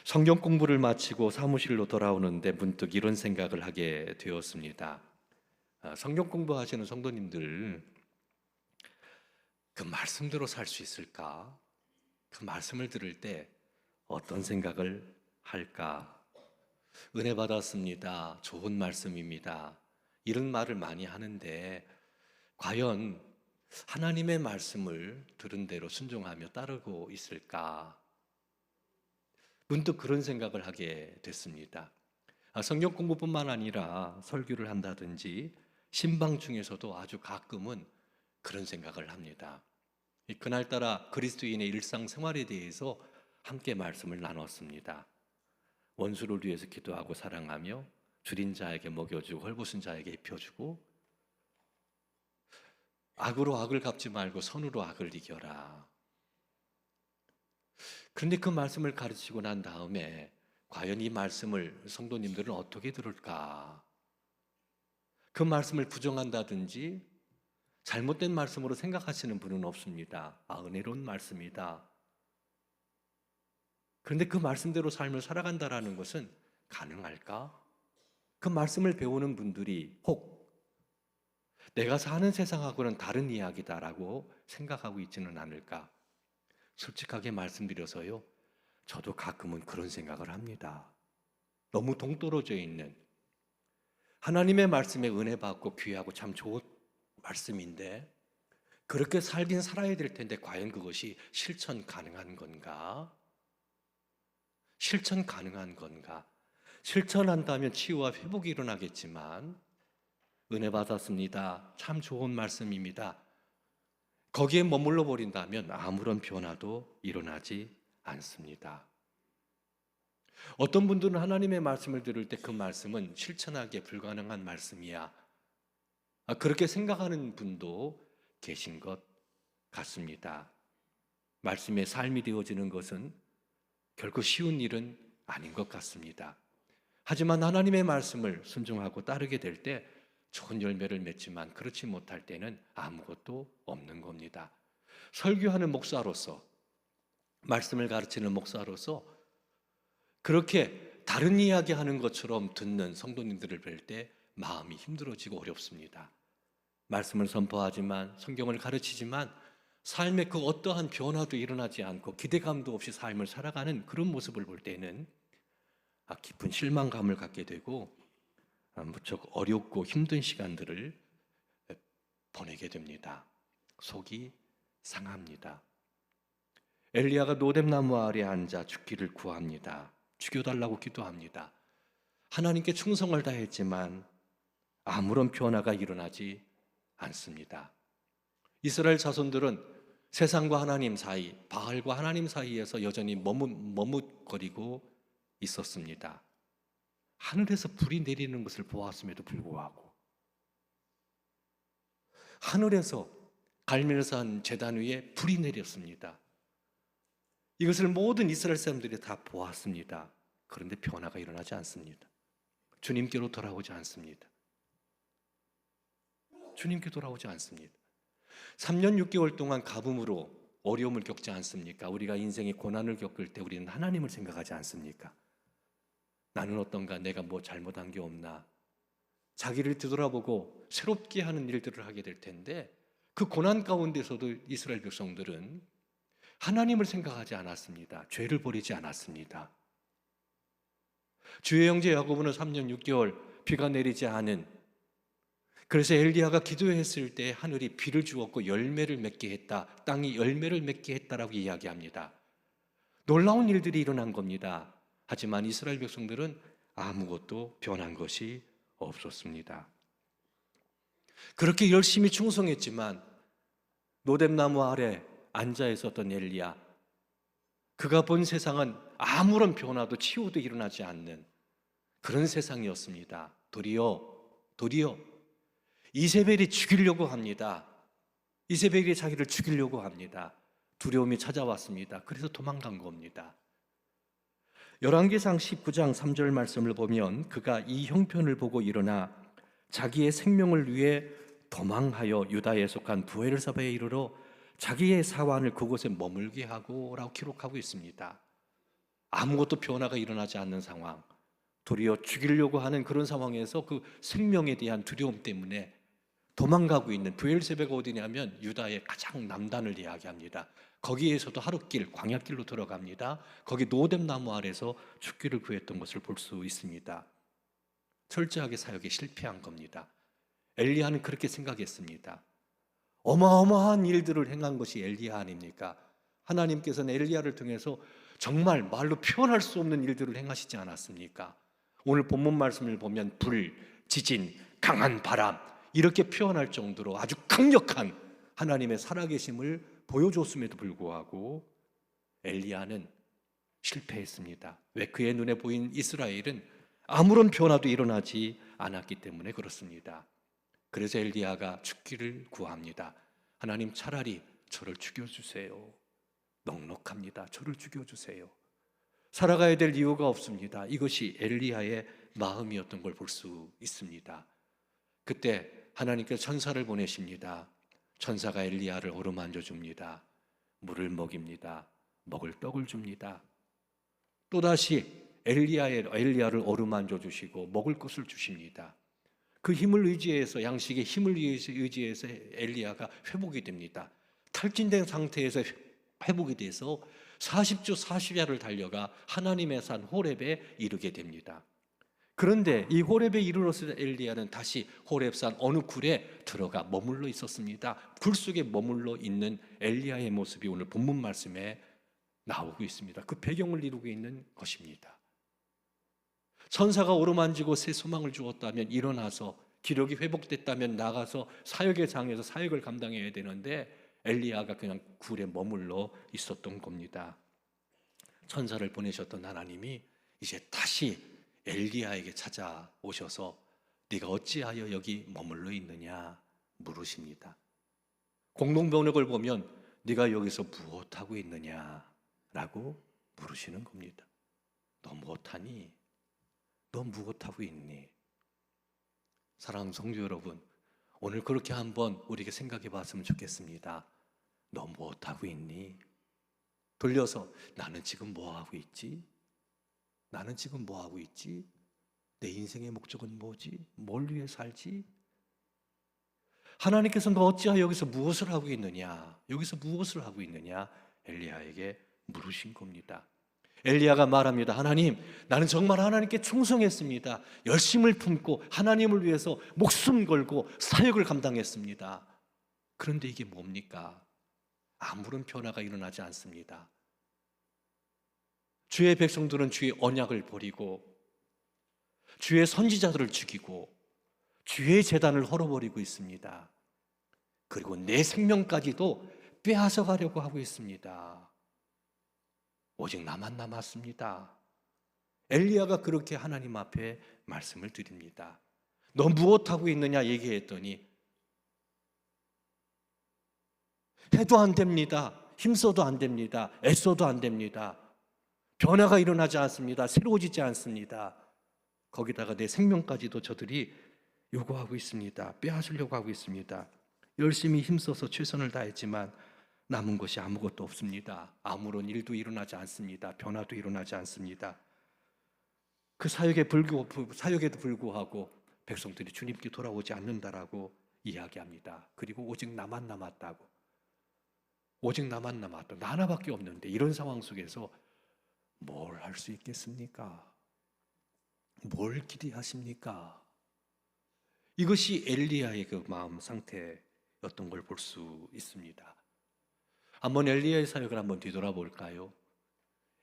성경 공부를 마치고 사무실로 돌아오는데 문득 이런 생각을 하게 되었습니다. 성경 공부하시는 성도님들, 그 말씀대로 살 수 있을까? 그 말씀을 들을 때 어떤 생각을 할까? 은혜 받았습니다. 좋은 말씀입니다. 이런 말을 많이 하는데 과연 하나님의 말씀을 들은 대로 순종하며 따르고 있을까? 문득 그런 생각을 하게 됐습니다. 성경 공부뿐만 아니라 설교를 한다든지 신방 중에서도 아주 가끔은 그런 생각을 합니다. 그날따라 그리스도인의 일상생활에 대해서 함께 말씀을 나눴습니다. 원수를 위해서 기도하고 사랑하며 줄인 자에게 먹여주고 헐벗은 자에게 입혀주고 악으로 악을 갚지 말고 선으로 악을 이겨라. 그런데 그 말씀을 가르치고 난 다음에 과연 이 말씀을 성도님들은 어떻게 들을까? 그 말씀을 부정한다든지 잘못된 말씀으로 생각하시는 분은 없습니다. 은혜로운 말씀이다. 그런데 그 말씀대로 삶을 살아간다라는 것은 가능할까? 그 말씀을 배우는 분들이 혹 내가 사는 세상하고는 다른 이야기다라고 생각하고 있지는 않을까? 솔직하게 말씀드려서요, 저도 가끔은 그런 생각을 합니다. 너무 동떨어져 있는 하나님의 말씀에 은혜 받고 귀하고 참 좋은 말씀인데 그렇게 살긴 살아야 될 텐데 과연 그것이 실천 가능한 건가? 실천 가능한 건가? 실천한다면 치유와 회복이 일어나겠지만 은혜 받았습니다. 참 좋은 말씀입니다. 거기에 머물러 버린다면 아무런 변화도 일어나지 않습니다. 어떤 분들은 하나님의 말씀을 들을 때 그 말씀은 실천하기에 불가능한 말씀이야. 그렇게 생각하는 분도 계신 것 같습니다. 말씀의 삶이 되어지는 것은 결코 쉬운 일은 아닌 것 같습니다. 하지만 하나님의 말씀을 순종하고 따르게 될 때 좋은 열매를 맺지만 그렇지 못할 때는 아무것도 없는 겁니다. 설교하는 목사로서, 말씀을 가르치는 목사로서 그렇게 다른 이야기 하는 것처럼 듣는 성도님들을 뵐 때 마음이 힘들어지고 어렵습니다. 말씀을 선포하지만 성경을 가르치지만 삶에 그 어떠한 변화도 일어나지 않고 기대감도 없이 삶을 살아가는 그런 모습을 볼 때는 깊은 실망감을 갖게 되고 무척 어렵고 힘든 시간들을 보내게 됩니다. 속이 상합니다. 엘리야가 노뎀나무 아래 앉아 죽기를 구합니다. 죽여달라고 기도합니다. 하나님께 충성을 다했지만 아무런 변화가 일어나지 않습니다. 이스라엘 자손들은 세상과 하나님 사이, 바알과 하나님 사이에서 여전히 머뭇거리고 있었습니다. 하늘에서 불이 내리는 것을 보았음에도 불구하고 하늘에서 갈멜산 제단 위에 불이 내렸습니다. 이것을 모든 이스라엘 사람들이 다 보았습니다. 그런데 변화가 일어나지 않습니다. 주님께로 돌아오지 않습니다. 주님께 돌아오지 않습니다. 3년 6개월 동안 가뭄으로 어려움을 겪지 않습니까? 우리가 인생의 고난을 겪을 때 우리는 하나님을 생각하지 않습니까? 나는 어떤가? 내가 뭐 잘못한 게 없나? 자기를 뒤돌아보고 새롭게 하는 일들을 하게 될 텐데 그 고난 가운데서도 이스라엘 백성들은 하나님을 생각하지 않았습니다. 죄를 버리지 않았습니다. 주의 형제 야고보는 3년 6개월 비가 내리지 않은, 그래서 엘리야가 기도했을 때 하늘이 비를 주었고 열매를 맺게 했다, 땅이 열매를 맺게 했다라고 이야기합니다. 놀라운 일들이 일어난 겁니다. 하지만 이스라엘 백성들은 아무것도 변한 것이 없었습니다. 그렇게 열심히 충성했지만 노뎀나무 아래 앉아 있었던 엘리야, 그가 본 세상은 아무런 변화도 치유도 일어나지 않는 그런 세상이었습니다. 도리어 이세벨이 죽이려고 합니다. 이세벨이 자기를 죽이려고 합니다. 두려움이 찾아왔습니다. 그래서 도망간 겁니다. 열왕기상 19장 3절 말씀을 보면 그가 이 형편을 보고 일어나 자기의 생명을 위해 도망하여 유다에 속한 부엘사바에 이르러 자기의 사환을 그곳에 머물게 하고 라고 기록하고 있습니다. 아무것도 변화가 일어나지 않는 상황, 도리어 죽이려고 하는 그런 상황에서 그 생명에 대한 두려움 때문에 도망가고 있는 브엘세바가 어디냐면 유다의 가장 남단을 이야기합니다. 거기에서도 하룻길, 광야길로 들어갑니다. 거기 노뎀 나무 아래서 죽기를 구했던 것을 볼 수 있습니다. 철저하게 사역에 실패한 겁니다. 엘리야는 그렇게 생각했습니다. 어마어마한 일들을 행한 것이 엘리야 아닙니까? 하나님께서는 엘리야를 통해서 정말 말로 표현할 수 없는 일들을 행하시지 않았습니까? 오늘 본문 말씀을 보면 불, 지진, 강한 바람 이렇게 표현할 정도로 아주 강력한 하나님의 살아계심을 보여줬음에도 불구하고 엘리야는 실패했습니다. 왜? 그의 눈에 보인 이스라엘은 아무런 변화도 일어나지 않았기 때문에 그렇습니다. 그래서 엘리야가 죽기를 구합니다. 하나님, 차라리 저를 죽여주세요. 넉넉합니다. 저를 죽여주세요. 살아가야 될 이유가 없습니다. 이것이 엘리야의 마음이었던 걸 볼 수 있습니다. 그때 하나님께서 천사를 보내십니다. 천사가 엘리야를 어루만져 줍니다. 물을 먹입니다. 먹을 떡을 줍니다. 또다시 엘리야를 어루만져 주시고 먹을 것을 주십니다. 그 힘을 의지해서, 양식의 힘을 의지해서 엘리야가 회복이 됩니다. 탈진된 상태에서 회복이 돼서 40주 40야를 달려가 하나님의 산 호렙에 이르게 됩니다. 그런데 이 호렙에 이르렀을 때 엘리야는 다시 호렙산 어느 굴에 들어가 머물러 있었습니다. 굴 속에 머물러 있는 엘리야의 모습이 오늘 본문 말씀에 나오고 있습니다. 그 배경을 이루고 있는 것입니다. 천사가 어루만지고 새 소망을 주었다면 일어나서 기력이 회복됐다면 나가서 사역의 장에서 사역을 감당해야 되는데 엘리야가 그냥 굴에 머물러 있었던 겁니다. 천사를 보내셨던 하나님이 이제 다시 엘리야에게 찾아오셔서 네가 어찌하여 여기 머물러 있느냐 물으십니다. 공동번역을 보면 네가 여기서 무엇하고 있느냐라고 물으시는 겁니다. 너 무엇하니? 너 무엇하고 있니? 사랑하는 성도 여러분, 오늘 그렇게 한번 우리에게 생각해 봤으면 좋겠습니다. 너 무엇하고 있니? 돌려서 나는 지금 뭐하고 있지? 나는 지금 뭐하고 있지? 내 인생의 목적은 뭐지? 뭘 위해 살지? 하나님께서 너 어찌하여 여기서 무엇을 하고 있느냐? 여기서 무엇을 하고 있느냐? 엘리야에게 물으신 겁니다. 엘리야가 말합니다. 하나님, 나는 정말 하나님께 충성했습니다. 열심을 품고 하나님을 위해서 목숨 걸고 사역을 감당했습니다. 그런데 이게 뭡니까? 아무런 변화가 일어나지 않습니다. 주의 백성들은 주의 언약을 버리고 주의 선지자들을 죽이고 주의 제단을 헐어버리고 있습니다. 그리고 내 생명까지도 빼앗아 가려고 하고 있습니다. 오직 나만 남았습니다. 엘리야가 그렇게 하나님 앞에 말씀을 드립니다. 너 무엇하고 있느냐 얘기했더니 해도 안 됩니다. 힘써도 안 됩니다. 애써도 안 됩니다. 변화가 일어나지 않습니다. 새로워지지 않습니다. 거기다가 내 생명까지도 저들이 요구하고 있습니다. 빼앗으려고 하고 있습니다. 열심히 힘써서 최선을 다했지만 남은 것이 아무것도 없습니다. 아무런 일도 일어나지 않습니다. 변화도 일어나지 않습니다. 그 사역에도 불구하고 백성들이 주님께 돌아오지 않는다라고 이야기합니다. 그리고 오직 나만 남았다고. 오직 나만 남았다. 나 하나밖에 없는데 이런 상황 속에서 뭘 할 수 있겠습니까? 뭘 기대하십니까? 이것이 엘리야의 그 마음 상태였던 걸 볼 수 있습니다. 한번 엘리야의 사역을 한번 뒤돌아볼까요?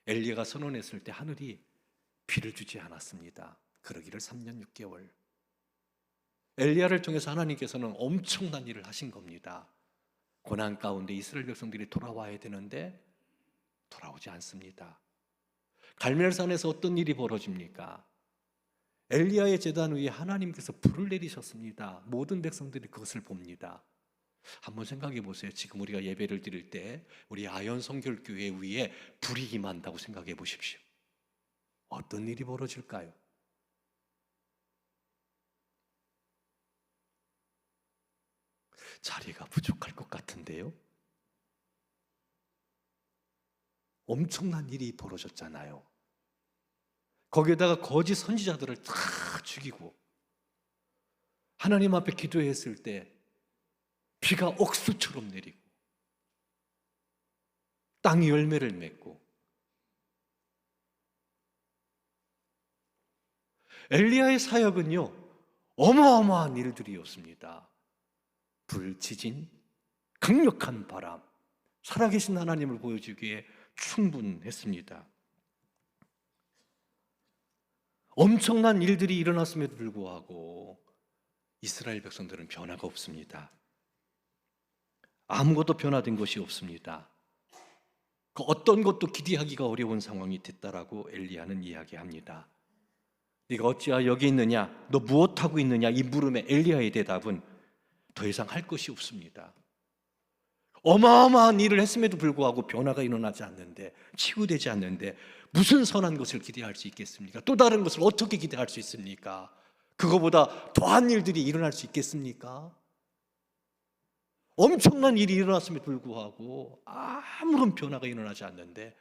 엘리야가 선언했을 때 하늘이 비를 주지 않았습니다. 그러기를 3년 6개월. 엘리야를 통해서 하나님께서는 엄청난 일을 하신 겁니다. 고난 가운데 이스라엘 백성들이 돌아와야 되는데 돌아오지 않습니다. 갈멜산에서 어떤 일이 벌어집니까? 엘리야의 제단 위에 하나님께서 불을 내리셨습니다. 모든 백성들이 그것을 봅니다. 한번 생각해 보세요. 지금 우리가 예배를 드릴 때 우리 아연 성결교회 위에 불이 임한다고 생각해 보십시오. 어떤 일이 벌어질까요? 자리가 부족할 것 같은데요. 엄청난 일이 벌어졌잖아요. 거기에다가 거짓 선지자들을 다 죽이고 하나님 앞에 기도했을 때 비가 옥수처럼 내리고 땅이 열매를 맺고 엘리야의 사역은요 어마어마한 일들이었습니다. 불, 지진, 강력한 바람, 살아계신 하나님을 보여주기에 충분했습니다. 엄청난 일들이 일어났음에도 불구하고 이스라엘 백성들은 변화가 없습니다. 아무것도 변화된 것이 없습니다. 그 어떤 것도 기대하기가 어려운 상황이 됐다라고 엘리야는 이야기합니다. 네가 어찌하여 여기 있느냐? 너 무엇하고 있느냐? 이 물음에 엘리야의 대답은 더 이상 할 것이 없습니다. 어마어마한 일을 했음에도 불구하고 변화가 일어나지 않는데, 치유되지 않는데 무슨 선한 것을 기대할 수 있겠습니까? 또 다른 것을 어떻게 기대할 수 있습니까? 그거보다 더한 일들이 일어날 수 있겠습니까? 엄청난 일이 일어났음에도 불구하고 아무런 변화가 일어나지 않는데,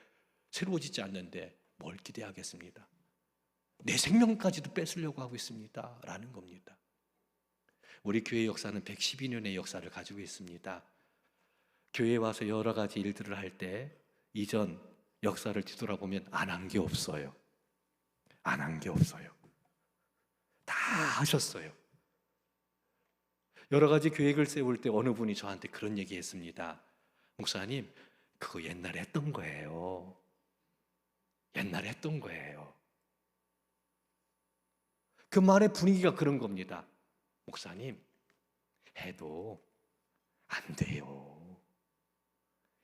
새로워지지 않는데 뭘 기대하겠습니다? 내 생명까지도 뺏으려고 하고 있습니다 라는 겁니다. 우리 교회 역사는 112년의 역사를 가지고 있습니다. 교회에 와서 여러 가지 일들을 할 때 이전 역사를 뒤돌아보면 안 한 게 없어요. 안 한 게 없어요. 다 하셨어요. 여러 가지 계획을 세울 때 어느 분이 저한테 그런 얘기 했습니다. 목사님, 그거 옛날에 했던 거예요. 옛날에 했던 거예요. 그 말의 분위기가 그런 겁니다. 목사님, 해도 안 돼요.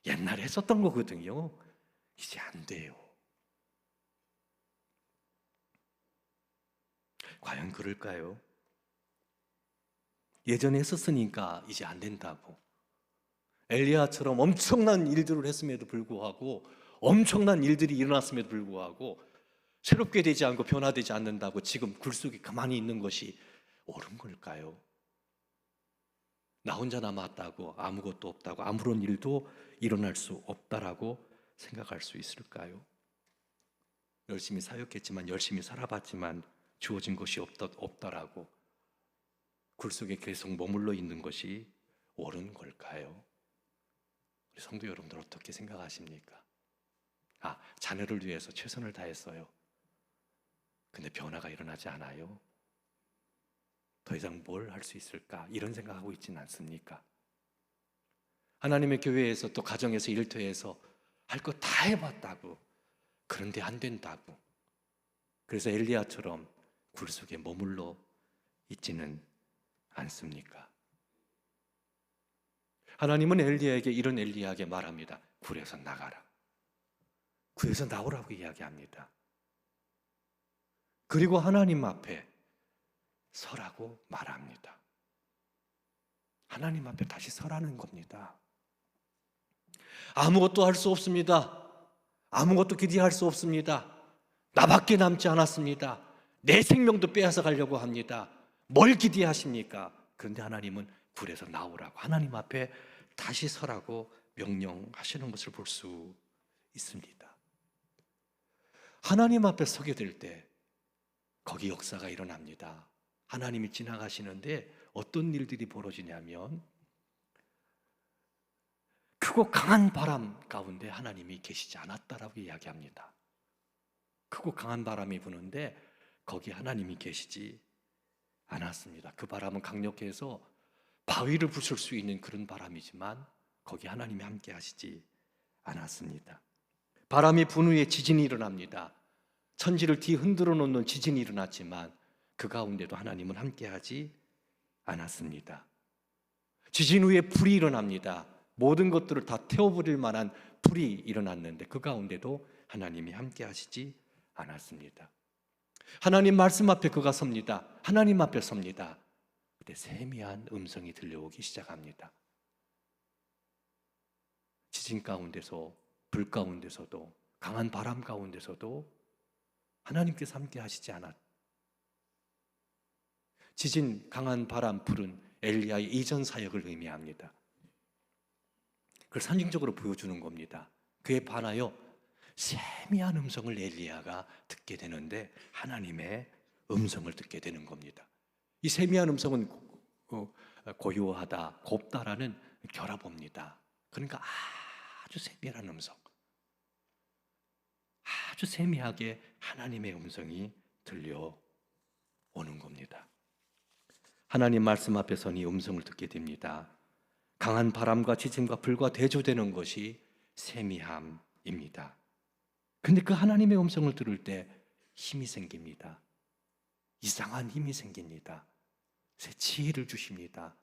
옛날에 했었던 거거든요. 이제 안 돼요. 과연 그럴까요? 예전에 했었으니까 이제 안 된다고. 엘리야처럼 엄청난 일들을 했음에도 불구하고, 엄청난 일들이 일어났음에도 불구하고 새롭게 되지 않고 변화되지 않는다고 지금 굴 속에 가만히 있는 것이 옳은 걸까요? 나 혼자 남았다고, 아무것도 없다고, 아무런 일도 일어날 수 없다라고 생각할 수 있을까요? 열심히 사역했지만, 열심히 살아봤지만 주어진 것이 없다라고 굴 속에 계속 머물러 있는 것이 옳은 걸까요? 우리 성도 여러분들 어떻게 생각하십니까? 자녀를 위해서 최선을 다했어요. 근데 변화가 일어나지 않아요. 더 이상 뭘 할 수 있을까? 이런 생각하고 있지는 않습니까? 하나님의 교회에서 또 가정에서 일터에서 할 거 다 해봤다고, 그런데 안 된다고, 그래서 엘리야처럼 굴 속에 머물러 있지는 않습니까? 하나님은 엘리야에게 이런 엘리야에게 말합니다. 굴에서 나가라. 굴에서 나오라고 이야기합니다. 그리고 하나님 앞에 서라고 말합니다. 하나님 앞에 다시 서라는 겁니다. 아무것도 할 수 없습니다. 아무것도 기대할 수 없습니다. 나밖에 남지 않았습니다. 내 생명도 빼앗아 가려고 합니다. 뭘 기대하십니까? 그런데 하나님은 굴에서 나오라고, 하나님 앞에 다시 서라고 명령하시는 것을 볼 수 있습니다. 하나님 앞에 서게 될 때 거기 역사가 일어납니다. 하나님이 지나가시는데 어떤 일들이 벌어지냐면, 크고 강한 바람 가운데 하나님이 계시지 않았다라고 이야기합니다. 크고 강한 바람이 부는데 거기 하나님이 계시지 않았습니다. 그 바람은 강력해서 바위를 부술 수 있는 그런 바람이지만 거기 하나님이 함께 하시지 않았습니다. 바람이 분 후에 지진이 일어납니다. 천지를 뒤흔들어 놓는 지진이 일어났지만 그 가운데도 하나님은 함께하지 않았습니다. 지진 후에 불이 일어납니다. 모든 것들을 다 태워버릴 만한 불이 일어났는데 그 가운데도 하나님이 함께하시지 않았습니다. 하나님 말씀 앞에 그가 섭니다. 하나님 앞에 섭니다. 그때 세미한 음성이 들려오기 시작합니다. 지진 가운데서, 불 가운데서도, 강한 바람 가운데서도 하나님께서 함께 하시지 않았. 지진, 강한 바람, 불은 엘리야의 이전 사역을 의미합니다. 그걸 상징적으로 보여주는 겁니다. 그에 반하여 세미한 음성을 엘리야가 듣게 되는데 하나님의 음성을 듣게 되는 겁니다. 이 세미한 음성은 고요하다, 곱다라는 결합어입니다. 그러니까 아주 세밀한 음성, 아주 세미하게 하나님의 음성이 들려오는 겁니다. 하나님 말씀 앞에 서니 음성을 듣게 됩니다. 강한 바람과 지진과 불과 대조되는 것이 세미함입니다. 근데 그 하나님의 음성을 들을 때 힘이 생깁니다. 이상한 힘이 생깁니다. 새 지혜를 주십니다.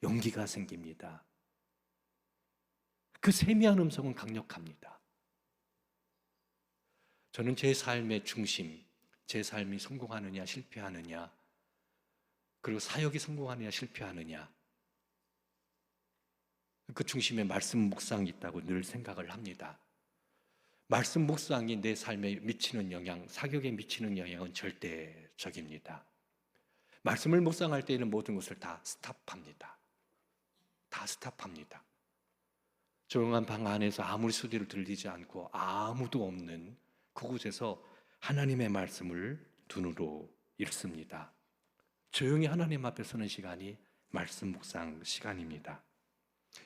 용기가 생깁니다. 그 세미한 음성은 강력합니다. 저는 제 삶의 중심, 제 삶이 성공하느냐 실패하느냐, 그리고 사역이 성공하느냐 실패하느냐, 그 중심에 말씀 묵상이 있다고 늘 생각을 합니다. 말씀 묵상이 내 삶에 미치는 영향, 사역에 미치는 영향은 절대적입니다. 말씀을 묵상할 때에는 모든 것을 다 스탑합니다. 다 스탑합니다. 조용한 방 안에서 아무리 소리를 들리지 않고 아무도 없는 그곳에서 하나님의 말씀을 눈으로 읽습니다. 조용히 하나님 앞에 서는 시간이 말씀 묵상 시간입니다.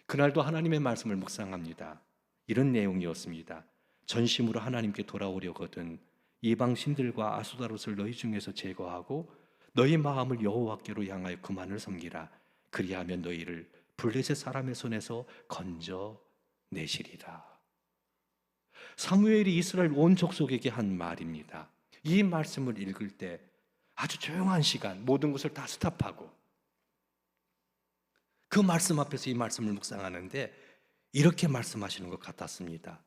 그날도 하나님의 말씀을 묵상합니다. 이런 내용이었습니다. 전심으로 하나님께 돌아오려거든 이방 신들과 아수다롯을 너희 중에서 제거하고 너희 마음을 여호와께로 향하여 그만을 섬기라. 그리하면 너희를 블레셋 사람의 손에서 건져내시리라. 사무엘이 이스라엘 온 족속에게 한 말입니다. 이 말씀을 읽을 때 아주 조용한 시간, 모든 것을 다 스탑하고 그 말씀 앞에서 이 말씀을 묵상하는데 이렇게 말씀하시는 것 같았습니다.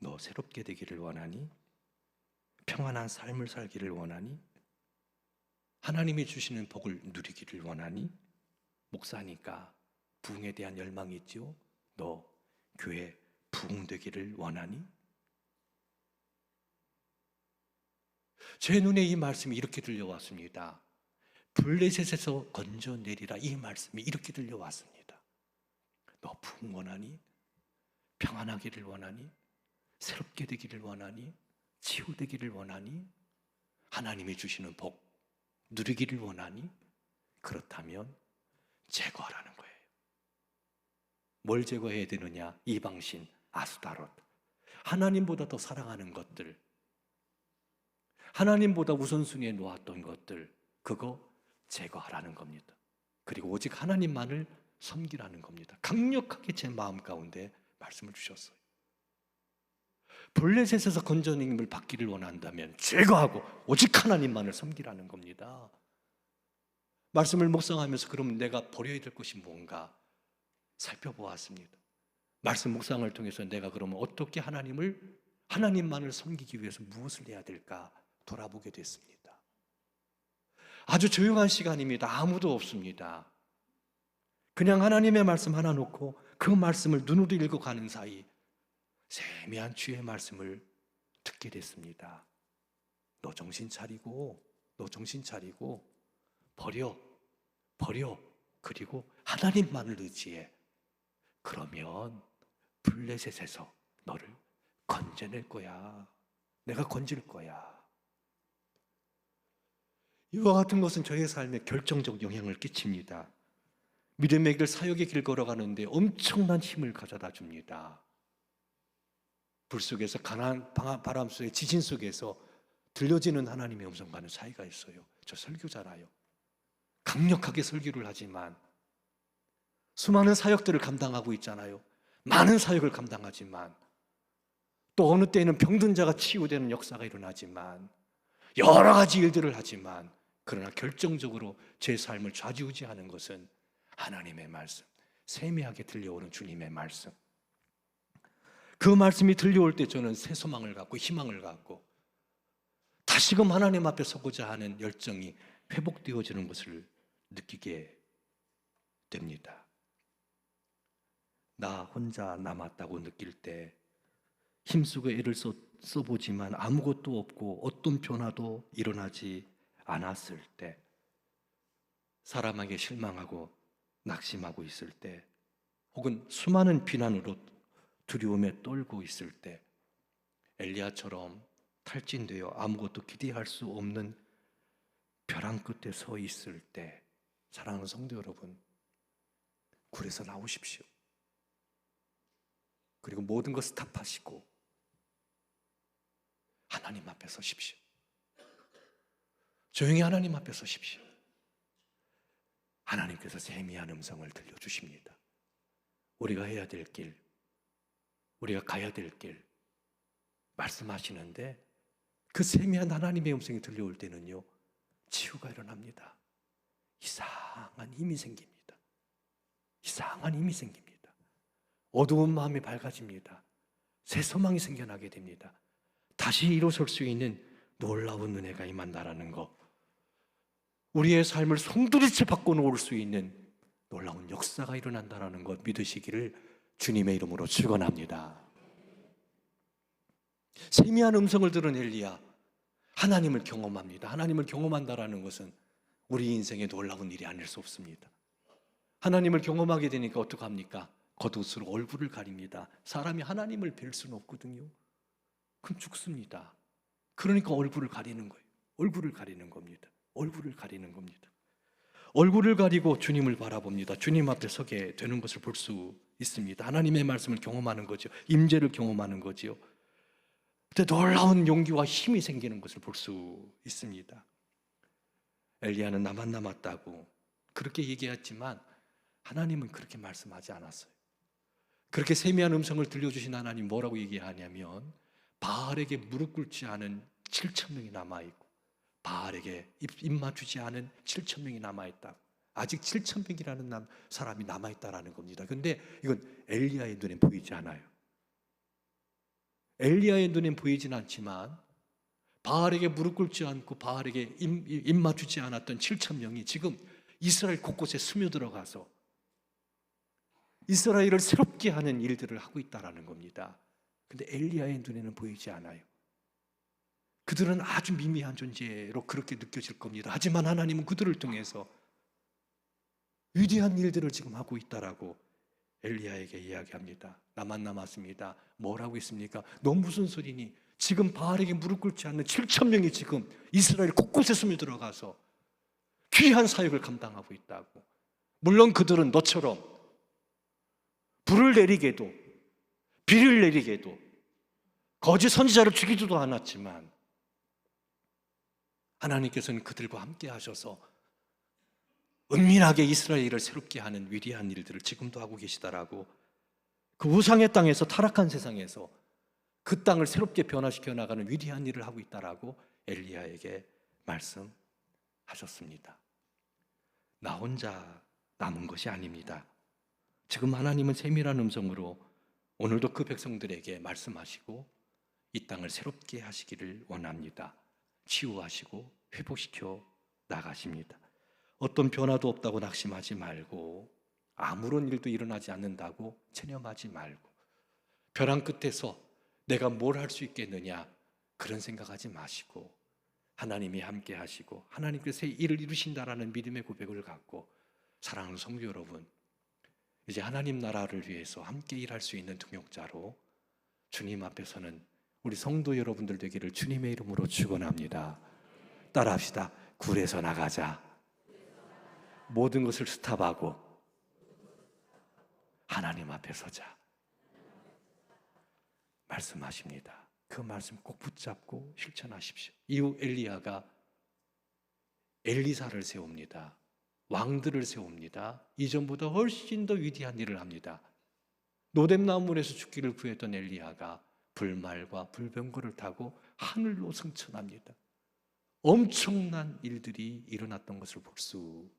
너 새롭게 되기를 원하니? 평안한 삶을 살기를 원하니? 하나님이 주시는 복을 누리기를 원하니? 목사니까 부흥에 대한 열망이 있죠? 너 교회 부흥되기를 원하니? 제 눈에 이 말씀이 이렇게 들려왔습니다. 블레셋에서 건져내리라, 이 말씀이 이렇게 들려왔습니다. 너 부흥 원하니? 평안하기를 원하니? 새롭게 되기를 원하니? 치유되기를 원하니? 하나님이 주시는 복 누리기를 원하니? 그렇다면 제거하라는 거예요. 뭘 제거해야 되느냐? 이방신, 아스타롯, 하나님보다 더 사랑하는 것들, 하나님보다 우선순위에 놓았던 것들, 그거 제거하라는 겁니다. 그리고 오직 하나님만을 섬기라는 겁니다. 강력하게 제 마음 가운데 말씀을 주셨어요. 블레셋에서 건져냄을 받기를 원한다면 제거하고 오직 하나님만을 섬기라는 겁니다. 말씀을 묵상하면서 그러면 내가 버려야 될 것이 뭔가 살펴보았습니다. 말씀 묵상을 통해서 내가 그러면 어떻게 하나님만을 섬기기 위해서 무엇을 해야 될까 돌아보게 됐습니다. 아주 조용한 시간입니다. 아무도 없습니다. 그냥 하나님의 말씀 하나 놓고 그 말씀을 눈으로 읽어가는 사이 세미한 주의 말씀을 듣게 됐습니다. 너 정신 차리고 버려. 그리고 하나님만을 의지해. 그러면 블레셋에서 너를 건져낼 거야. 내가 건질 거야. 이와 같은 것은 저의 삶에 결정적 영향을 끼칩니다. 믿음의 길, 사역의 길 걸어가는데 엄청난 힘을 가져다 줍니다. 불 속에서, 강한 바람 속에, 지진 속에서 들려지는 하나님의 음성과는 차이가 있어요. 저 설교자라요. 강력하게 설교를 하지만 수많은 사역들을 감당하고 있잖아요. 많은 사역을 감당하지만 또 어느 때에는 병든 자가 치유되는 역사가 일어나지만 여러 가지 일들을 하지만 그러나 결정적으로 제 삶을 좌지우지하는 것은 하나님의 말씀, 세미하게 들려오는 주님의 말씀. 그 말씀이 들려올 때 저는 새 소망을 갖고 희망을 갖고 다시금 하나님 앞에 서고자 하는 열정이 회복되어지는 것을 느끼게 됩니다. 나 혼자 남았다고 느낄 때 힘쓰고 애를 써보지만 아무것도 없고 어떤 변화도 일어나지 않았을 때, 사람에게 실망하고 낙심하고 있을 때, 혹은 수많은 비난으로 두려움에 떨고 있을 때 엘리야처럼 탈진되어 아무것도 기대할 수 없는 벼랑 끝에 서 있을 때, 사랑하는 성도 여러분, 굴에서 나오십시오. 그리고 모든 것 스탑하시고 하나님 앞에 서십시오. 조용히 하나님 앞에 서십시오. 하나님께서 세미한 음성을 들려주십니다. 우리가 해야 될 길, 우리가 가야 될 길 말씀하시는데, 그 세미한 하나님의 음성이 들려올 때는요, 치유가 일어납니다. 이상한 힘이 생깁니다. 이상한 힘이 생깁니다. 어두운 마음이 밝아집니다. 새 소망이 생겨나게 됩니다. 다시 일어설 수 있는 놀라운 은혜가 임한다라는 것, 우리의 삶을 송두리째 바꿔놓을 수 있는 놀라운 역사가 일어난다라는 것 믿으시기를 주님의 이름으로 축원합니다. 세미한 음성을 들은 엘리야, 하나님을 경험합니다. 하나님을 경험한다라는 것은 우리 인생의 놀라운 일이 아닐 수 없습니다. 하나님을 경험하게 되니까 어떡합니까? 겉옷으로 얼굴을 가립니다. 사람이 하나님을 뵐 수는 없거든요. 그럼 죽습니다. 그러니까 얼굴을 가리는 거예요. 얼굴을 가리는 겁니다. 얼굴을 가리는 겁니다. 얼굴을 가리고 주님을 바라봅니다. 주님 앞에 서게 되는 것을 볼 수 있습니다. 하나님의 말씀을 경험하는 거죠. 임재를 경험하는 거죠. 그때 놀라운 용기와 힘이 생기는 것을 볼 수 있습니다. 엘리야는 나만 남았다고 그렇게 얘기했지만 하나님은 그렇게 말씀하지 않았어요. 그렇게 세미한 음성을 들려주신 하나님 뭐라고 얘기하냐면, 바알에게 무릎 꿇지 않은 7,000명이 남아있고 바알에게 입 맞추지 않은 7,000명이 남아있다고. 아직 7,000명이라는 사람이 남아있다라는 겁니다. 그런데 이건 엘리야의 눈에 보이지 않아요. 엘리야의 눈엔 보이진 않지만 바알에게 무릎 꿇지 않고 바알에게 입 맞추지 않았던 7,000명이 지금 이스라엘 곳곳에 스며들어가서 이스라엘을 새롭게 하는 일들을 하고 있다는 겁니다. 그런데 엘리야의 눈에는 보이지 않아요. 그들은 아주 미미한 존재로 그렇게 느껴질 겁니다. 하지만 하나님은 그들을 통해서 위대한 일들을 지금 하고 있다라고 엘리야에게 이야기합니다. 나만 남았습니다. 뭐라고 있습니까? 너 무슨 소리니? 지금 바알에게 무릎 꿇지 않는 7,000명이 지금 이스라엘 곳곳에 스며들어가서 귀한 사역을 감당하고 있다고. 물론 그들은 너처럼 불을 내리게도 비를 내리게도 거짓 선지자를 죽이지도 않았지만 하나님께서는 그들과 함께 하셔서 은밀하게 이스라엘을 새롭게 하는 위대한 일들을 지금도 하고 계시다라고, 그 우상의 땅에서, 타락한 세상에서 그 땅을 새롭게 변화시켜 나가는 위대한 일을 하고 있다라고 엘리야에게 말씀하셨습니다. 나 혼자 남은 것이 아닙니다. 지금 하나님은 세밀한 음성으로 오늘도 그 백성들에게 말씀하시고 이 땅을 새롭게 하시기를 원합니다. 치유하시고 회복시켜 나가십니다. 어떤 변화도 없다고 낙심하지 말고, 아무런 일도 일어나지 않는다고 체념하지 말고, 벼랑 끝에서 내가 뭘 할 수 있겠느냐 그런 생각하지 마시고, 하나님이 함께 하시고 하나님께서 일을 이루신다라는 믿음의 고백을 갖고, 사랑하는 성도 여러분, 이제 하나님 나라를 위해서 함께 일할 수 있는 동역자로 주님 앞에서는 우리 성도 여러분들 되기를 주님의 이름으로 축원합니다. 따라합시다. 굴에서 나가자. 모든 것을 스탑하고 하나님 앞에 서자. 말씀하십니다. 그 말씀 꼭 붙잡고 실천하십시오. 이후 엘리야가 엘리사를 세웁니다. 왕들을 세웁니다. 이전보다 훨씬 더 위대한 일을 합니다. 노뎀나무에서 죽기를 구했던 엘리야가 불말과 불병거를 타고 하늘로 승천합니다. 엄청난 일들이 일어났던 것을 볼 수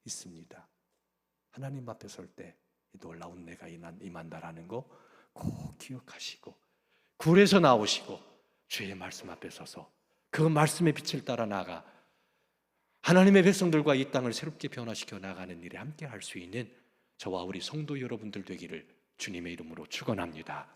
있습니다. 하나님 앞에 설 때 놀라운 내가 임한다라는 거 꼭 기억하시고, 굴에서 나오시고 주의 말씀 앞에 서서 그 말씀의 빛을 따라 나가 하나님의 백성들과 이 땅을 새롭게 변화시켜 나가는 일에 함께 할 수 있는 저와 우리 성도 여러분들 되기를 주님의 이름으로 축원합니다.